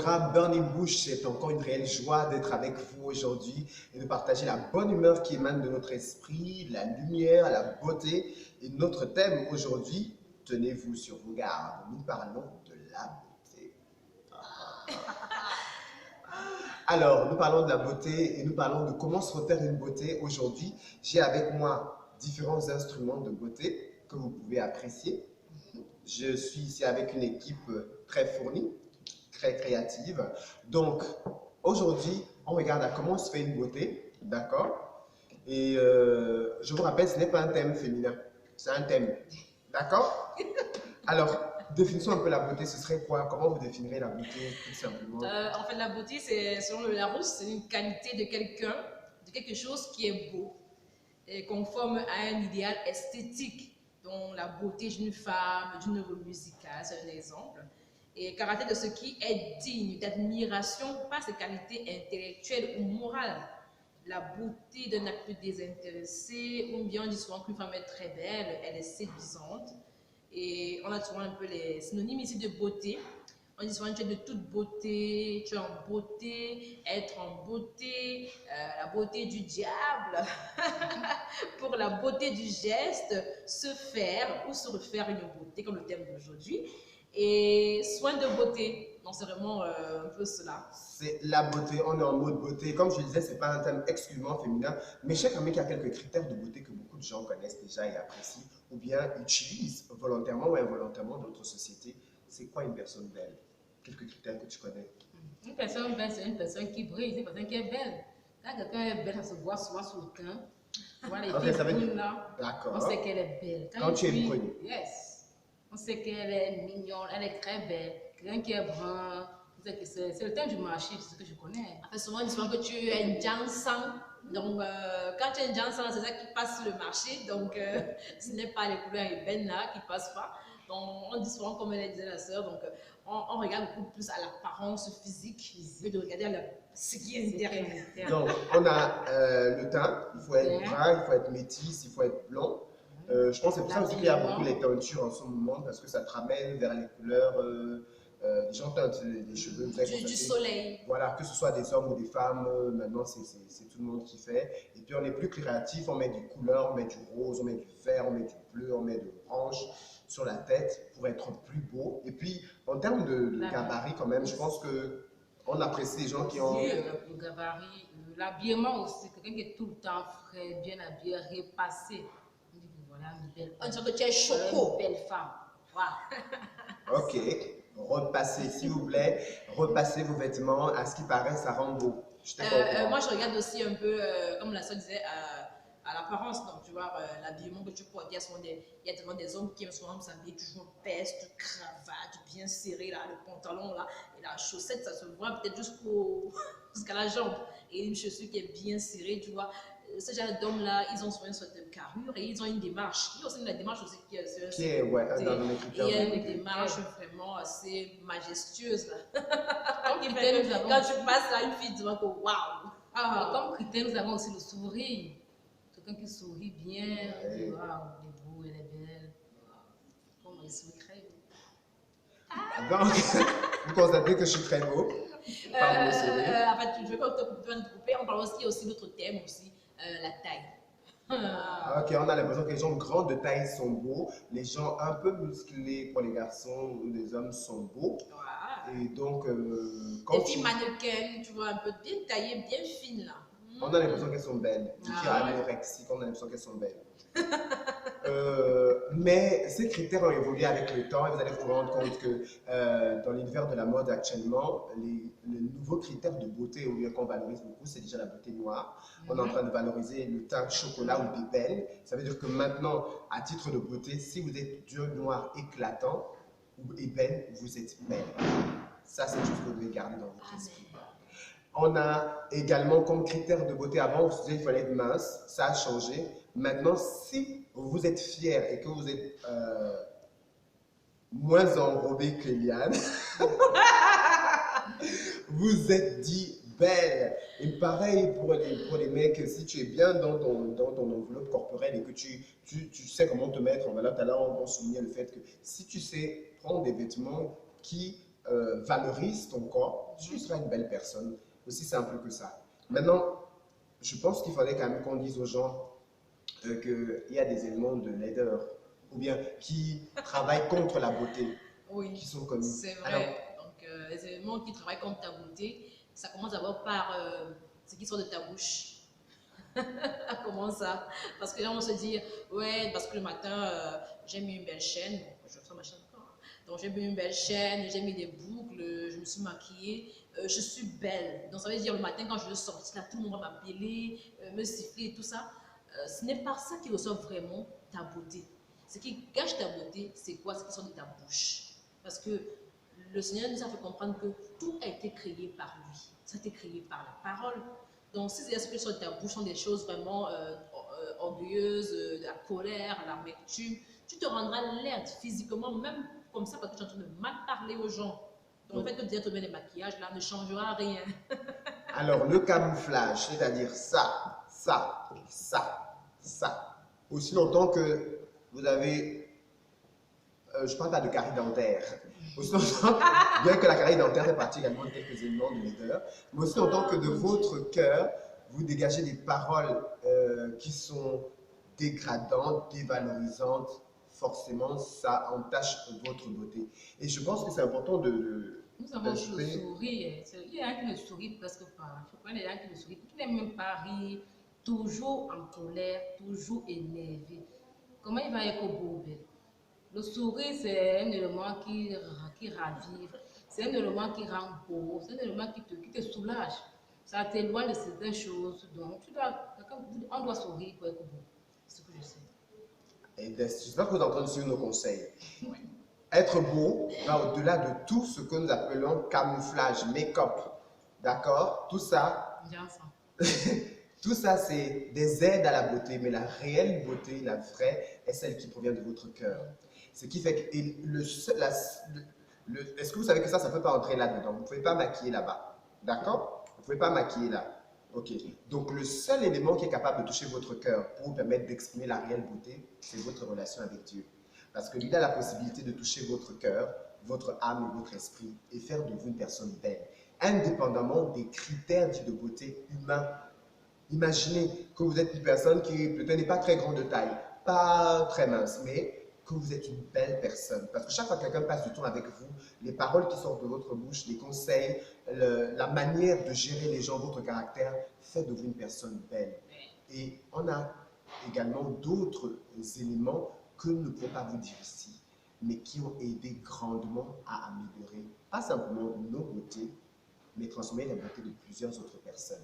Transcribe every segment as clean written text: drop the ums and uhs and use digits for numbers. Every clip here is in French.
programme Burning Bush. C'est encore une réelle joie d'être avec vous aujourd'hui et de partager la bonne humeur qui émane de notre esprit, la lumière, la beauté. Et notre thème aujourd'hui, tenez-vous sur vos gardes, nous parlons de la beauté. Alors, nous parlons de la beauté et nous parlons de comment se refaire une beauté. Aujourd'hui, j'ai avec moi différents instruments de beauté que vous pouvez apprécier. Je suis ici avec une équipe très fournie, très créative. Donc, aujourd'hui, on regarde à comment on se fait une beauté, d'accord? Et je vous rappelle, ce n'est pas un thème féminin, c'est un thème, d'accord? Alors, définissons un peu la beauté, ce serait quoi? Comment vous définirez la beauté, tout simplement? En fait, la beauté, c'est, selon le Larousse, c'est une qualité de quelqu'un, de quelque chose qui est beau, et conforme à un idéal esthétique, dont la beauté d'une femme, d'une œuvre musicale, c'est un exemple, et caractère de ce qui est digne d'admiration par ses qualités intellectuelles ou morales. La beauté d'un acte désintéressé, ou bien on dit souvent qu'une femme est très belle, elle est séduisante. Et on a souvent un peu les synonymes ici de beauté. On dit souvent tu es de toute beauté, tu es en beauté, être en beauté, la beauté du diable, pour la beauté du geste, se faire ou se refaire une beauté, comme le thème d'aujourd'hui. Et soin de beauté, donc c'est vraiment un peu cela. C'est la beauté, on est en mode beauté. Comme je le disais, ce n'est pas un thème exclusivement féminin, mais je sais quand même qu'il y a quelques critères de beauté que beaucoup de gens connaissent déjà et apprécient, ou bien utilisent volontairement ou involontairement dans notre société. C'est quoi une personne belle? Quelques critères que tu connais. Une personne belle, c'est une personne qui brille, c'est une personne qui est belle. Quand quelqu'un est belle, ça se voit souvent sur le teint. Tu vois les Ok, filles ça veut dire. brunes là, on D'accord. sait qu'elle est belle. Quand tu es fille, brune. yes, on sait qu'elle est mignonne, elle est très belle. Quelqu'un qui est brun, c'est le teint du marché, c'est ce que je connais. En fait, souvent, on dit souvent que tu es un Jansan. Donc, quand tu es un Jansan, c'est ça qui passe sur le marché. Donc, ce n'est pas les couleurs ébènes là qui passent pas. Donc, on dit souvent, comme elle disait la sœur, donc on regarde beaucoup plus à l'apparence physique que de regarder à ce qui est intérieur. Donc, on a le teint, il faut être brun, il faut être métis, il faut être blond. Je pense que c'est pour ça aussi qu'il y a beaucoup les teintures en ce moment, parce que ça te ramène vers les couleurs. Les gens teintent les cheveux. Du soleil. Voilà, que ce soit des hommes ou des femmes, maintenant c'est tout le monde qui fait. Et puis on est plus créatif, on met des couleurs, on met du rose, on met du vert, on met du bleu, on met de l'orange sur la tête pour être plus beau. Et puis en termes de gabarit quand même, je pense que on apprécie les gens qui ont... Le gabarit, l'habillement aussi, quelqu'un qui est tout le temps frais, bien habillé, repassé. On dit que voilà une belle femme. On dirait que tu es choco. Une belle femme. Wow. Ok, repassez s'il vous plaît, repassez vos vêtements, à ce qui paraît ça rend beau. Moi je regarde aussi un peu, comme la soeur disait, à l'apparence. Donc, tu vois, l'habillement que tu portes, il y a tellement des hommes qui aiment souvent s'habiller toujours veste, cravate, bien serré, là, le pantalon, là, et la chaussette, ça se voit peut-être jusqu'à la jambe. Et une chaussure qui est bien serrée, tu vois. Ce genre d'hommes-là, ils ont souvent une sorte de carrure et ils ont une démarche. Il y a aussi une démarche aussi qui est ouais, dans les critères. Il y a une démarche vraiment assez majestueuse, là. Quand tu passes là, une fille, tu vois que waouh! Comme critère, nous avons aussi le sourire. Quelqu'un qui sourit bien, on dit waouh, elle est beau, elle est belle. Comme elle sourit très bien. Donc, vous constatez que je suis très beau. En fait, je ne veux pas te couper, on parle aussi d'autres thèmes aussi, la taille. Ok, on a l'impression que les gens grands de taille sont beaux, les gens un peu musclés pour les garçons ou les hommes sont beaux. Et donc, quand des filles mannequins, tu vois, un peu bien taillées, bien fines là. On a l'impression qu'elles sont belles. Qui est anorexique, on a l'impression qu'elles sont belles. Mais ces critères ont évolué avec le temps et vous allez vous rendre compte que dans l'univers de la mode actuellement, les nouveaux critères de beauté, au lieu qu'on valorise beaucoup, c'est déjà la beauté noire. On est en train de valoriser le teint chocolat ou d'ébène. Ça veut dire que maintenant, à titre de beauté, si vous êtes du noir éclatant ou ébène, vous êtes belle. Ça, c'est juste que vous devez garder dans votre esprit. On a également comme critère de beauté, avant on se disait qu'il fallait être mince, ça a changé. Maintenant, si vous êtes fier et que vous êtes moins enrobé que Liane, vous êtes dit belle. Et pareil pour les mecs, si tu es bien dans ton enveloppe corporelle et que tu sais comment te mettre en valeur, tout à l'heure on soulignait le fait que si tu sais prendre des vêtements qui valorise ton corps, tu seras une belle personne. Aussi simple que ça. Maintenant, je pense qu'il fallait quand même qu'on dise aux gens qu'il y a des éléments de laideur ou bien qui travaillent contre la beauté, Oui, qui sont connus. c'est Alors, vrai. Donc, les éléments qui travaillent contre ta beauté, ça commence d'abord par ce qui sort de ta bouche. Comment ça? Parce que les gens vont se dire, ouais, parce que le matin, j'ai mis une belle chaîne. Bon, je fais ma chaîne encore, hein. Donc, j'ai mis une belle chaîne, j'ai mis des boucles, je me suis maquillée, je suis belle. Donc, ça veut dire le matin, quand je veux sortir, là, tout le monde va m'appeler, me siffler et tout ça. Ce n'est pas ça qui ressort vraiment ta beauté. Ce qui gâche ta beauté, c'est quoi? Ce qui sort de ta bouche. Parce que le Seigneur nous a fait comprendre que tout a été créé par lui. Ça a été créé par la parole. Donc, si c'est ce que sur ta bouche sont des choses vraiment orgueilleuses, de la colère, l'amertume, tu te rendras laide physiquement, même comme ça, parce que tu es en train de mal parler aux gens. Donc, le fait que tu aies bien les maquillages, là, ne changera rien. alors, le camouflage, c'est-à-dire ça, ça, ça, ça. Aussi longtemps que vous avez, je ne parle pas de carie dentaire, aussi longtemps, bien que la carie dentaire fait partie également de quelques éléments de laideur, mais aussi longtemps que de votre cœur, vous dégagez des paroles qui sont dégradantes, dévalorisantes, forcément, ça entache votre beauté. Et je pense que c'est important Nous avons aussi le d'ajouter. sourire. Il y a un qui ne sourit presque pas. Je connais un qui ne sourit, qui n'aime même pas rire, toujours en colère, toujours énervé. Comment il va être beau, belle? Le sourire, c'est un élément qui ravive, c'est un élément qui rend beau, c'est un élément qui te soulage. Ça t'éloigne de certaines choses. Donc, on doit sourire pour être beau. C'est ce que je sais. Et j'espère que vous entendez suivre nos conseils. Être beau va au-delà de tout ce que nous appelons camouflage, make-up. D'accord? Tout ça, Bien ça. tout ça, c'est des aides à la beauté, mais la réelle beauté, la vraie, est celle qui provient de votre cœur. Ce qui fait que est-ce que vous savez que ça ne peut pas entrer là-dedans? Vous ne pouvez pas maquiller là-bas. D'accord? Vous ne pouvez pas maquiller là. Ok. Donc, le seul élément qui est capable de toucher votre cœur pour vous permettre d'exprimer la réelle beauté, c'est votre relation avec Dieu. Parce que lui a la possibilité de toucher votre cœur, votre âme et votre esprit et faire de vous une personne belle, indépendamment des critères dits de beauté humains. Imaginez que vous êtes une personne qui peut-être n'est pas très grande de taille, pas très mince, mais que vous êtes une belle personne. Parce que chaque fois que quelqu'un passe du temps avec vous, les paroles qui sortent de votre bouche, les conseils, la manière de gérer les gens, votre caractère, fait de vous une personne belle. Et on a également d'autres éléments que nous ne pouvons pas vous dire ici, mais qui ont aidé grandement à améliorer, pas simplement nos beautés, mais transformer la beauté de plusieurs autres personnes.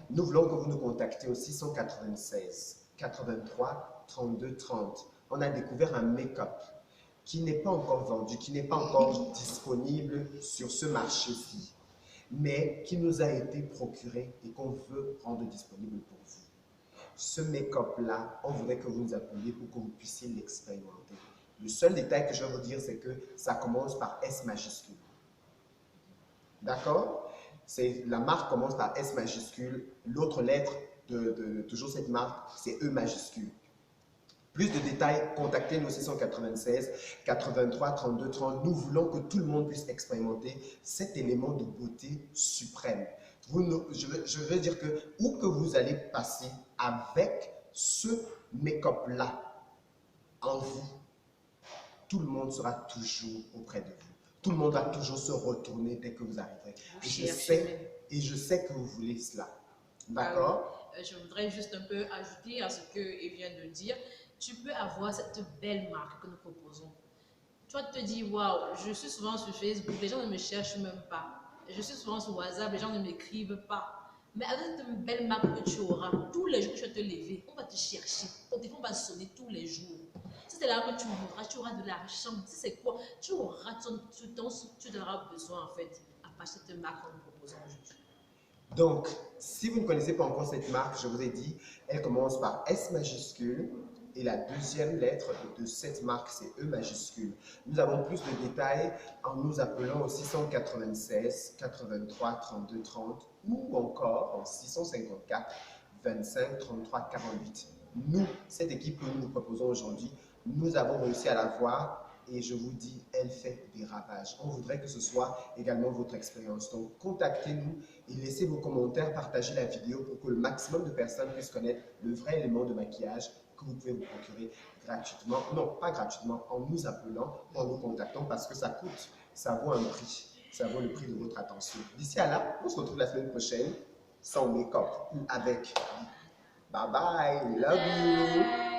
Nous voulons que vous nous contactiez au 696 83 32 30. On a découvert un make-up qui n'est pas encore vendu, qui n'est pas encore disponible sur ce marché-ci, mais qui nous a été procuré et qu'on veut rendre disponible pour vous. Ce make-up-là, on voudrait que vous nous appeliez pour que vous puissiez l'expérimenter. Le seul détail que je vais vous dire, c'est que ça commence par S majuscule. D'accord? La marque commence par S majuscule. L'autre lettre de toujours cette marque, c'est E majuscule. Plus de détails, contactez-nous 696 83 32 30. Nous voulons que tout le monde puisse expérimenter cet élément de beauté suprême. Je veux dire que où que vous allez passer avec ce make-up-là en vous, tout le monde sera toujours auprès de vous. Tout le monde va toujours se retourner dès que vous arriverez. Et je sais que vous voulez cela. D'accord? Je voudrais juste un peu ajouter à ce qu'il vient de dire. Tu peux avoir cette belle marque que nous proposons. Tu vas te dire, waouh, je suis souvent sur Facebook, les gens ne me cherchent même pas. Je suis souvent sur WhatsApp, les gens ne m'écrivent pas. Mais avec cette belle marque que tu auras, tous les jours que tu vas te lever, on va te chercher. Ton téléphone va sonner tous les jours. Si c'est là que tu auras de l'argent. Si c'est quoi, tu auras tu auras besoin en fait, à partir de cette marque que nous proposons aujourd'hui. Donc, si vous ne connaissez pas encore cette marque, je vous ai dit, elle commence par S majuscule et la deuxième lettre de cette marque, c'est E majuscule. Nous avons plus de détails en nous appelant au 696 83 32 30 ou encore en 654 25 33 48. Nous, cette équipe que nous nous proposons aujourd'hui, nous avons réussi à la voir et je vous dis, elle fait des ravages. On voudrait que ce soit également votre expérience. Donc, contactez-nous et laissez vos commentaires, partagez la vidéo pour que le maximum de personnes puissent connaître le vrai élément de maquillage que vous pouvez vous procurer gratuitement. Non, pas gratuitement, en nous appelant, en nous contactant, parce que ça coûte, ça vaut un prix. Ça vaut le prix de votre attention. D'ici à là, on se retrouve la semaine prochaine, sans make-up ou avec. Bye bye, we love you.